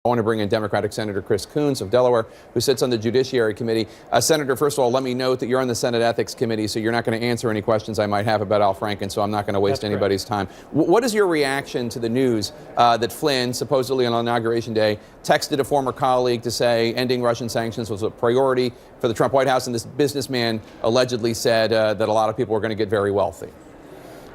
I want to bring in Democratic Senator Chris Coons of Delaware, who sits on the Judiciary Committee. Senator, first of all, let me note that you're on the Senate Ethics Committee, so you're not going to answer any questions I might have about Al Franken, so I'm not going to waste anybody's time. What is your reaction to the news that Flynn, supposedly on Inauguration Day, texted a former colleague to say ending Russian sanctions was a priority for the Trump White House, and this businessman allegedly said that a lot of people were going to get very wealthy?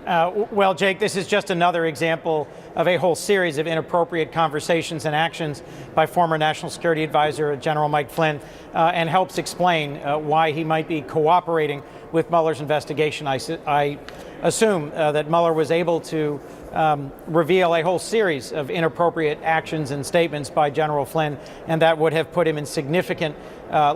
Well, Jake, this is just another example of a whole series of inappropriate conversations and actions by former National Security Advisor General Mike Flynn, and helps explain why he might be cooperating with Mueller's investigation. I assume that Mueller was able to reveal a whole series of inappropriate actions and statements by General Flynn, and that would have put him in significant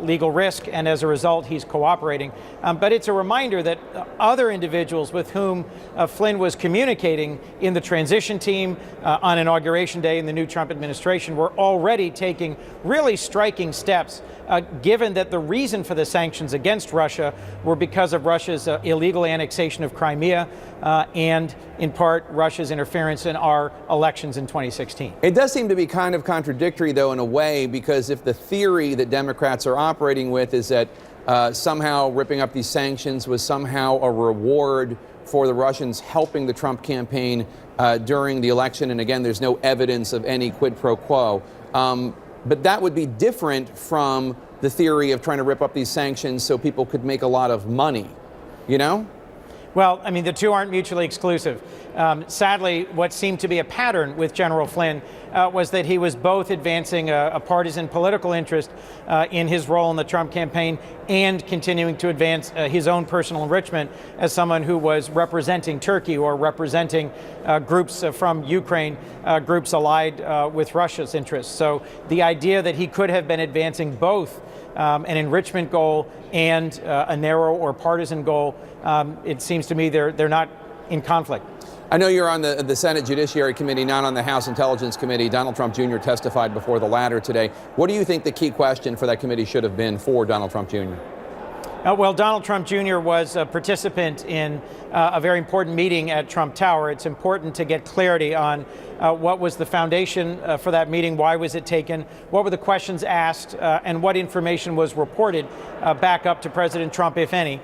legal risk, and as a result, he's cooperating. But it's a reminder that other individuals with whom Flynn was communicating in the transition team on Inauguration Day in the new Trump administration were already taking really striking steps, given that the reason for the sanctions against Russia were because of Russia's illegal annexation of Crimea and, in part, Russia's interference in our elections in 2016. It does seem to be kind of contradictory, though, in a way, because if the theory that Democrats are operating with is that somehow ripping up these sanctions was somehow a reward for the Russians helping the Trump campaign during the election, and again, there's no evidence of any quid pro quo. But that would be different from the theory of trying to rip up these sanctions so people could make a lot of money, you know? Well, I mean, the two aren't mutually exclusive. Sadly, what seemed to be a pattern with General Flynn was that he was both advancing a partisan political interest in his role in the Trump campaign and continuing to advance his own personal enrichment as someone who was representing Turkey or representing groups from Ukraine, groups allied with Russia's interests. So the idea that he could have been advancing both an enrichment goal and a narrow or partisan goal, it seems to me they're not in conflict. I know you're on the Senate Judiciary Committee, not on the House Intelligence Committee. Donald Trump Jr. testified before the latter today. What do you think the key question for that committee should have been for Donald Trump Jr.? Well, Donald Trump Jr. was a participant in a very important meeting at Trump Tower. It's important to get clarity on what was the foundation for that meeting, why was it taken, what were the questions asked, and what information was reported back up to President Trump, if any.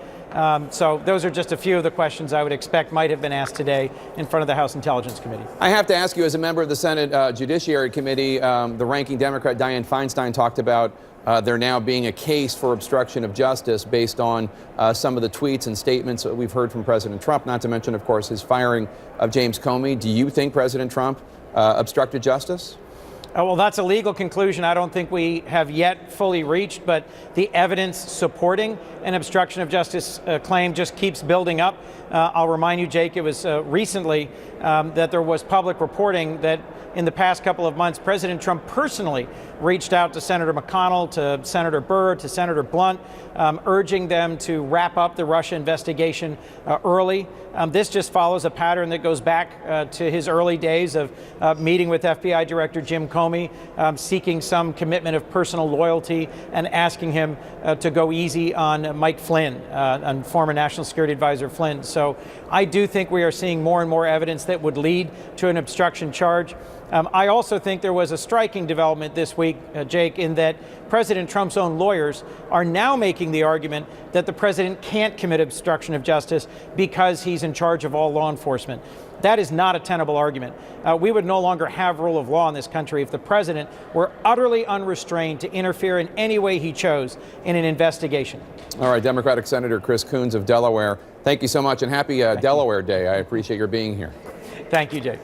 So those are just a few of the questions I would expect might have been asked today in front of the House Intelligence Committee. I have to ask you, as a member of the Senate Judiciary Committee, the ranking Democrat Dianne Feinstein talked about there now being a case for obstruction of justice based on some of the tweets and statements that we've heard from President Trump, not to mention, of course, his firing of James Comey. Do you think President Trump obstructed justice? Well, that's a legal conclusion I don't think we have yet fully reached, but the evidence supporting an obstruction of justice claim just keeps building up. I'll remind you, Jake, it was recently that there was public reporting that in the past couple of months, President Trump personally reached out to Senator McConnell, to Senator Burr, to Senator Blunt, urging them to wrap up the Russia investigation early. This just follows a pattern that goes back to his early days of meeting with FBI Director Jim Comey, seeking some commitment of personal loyalty and asking him to go easy on Mike Flynn, on former National Security Advisor Flynn. So I do think we are seeing more and more evidence that would lead to an obstruction charge. I also think there was a striking development this week, Jake, in that President Trump's own lawyers are now making the argument that the president can't commit obstruction of justice because he's in charge of all law enforcement. That is not a tenable argument. We would no longer have rule of law in this country if the president were utterly unrestrained to interfere in any way he chose in an investigation. All right, Democratic Senator Chris Coons of Delaware, thank you so much, and happy Delaware Day. I appreciate your being here. Thank you, Jake.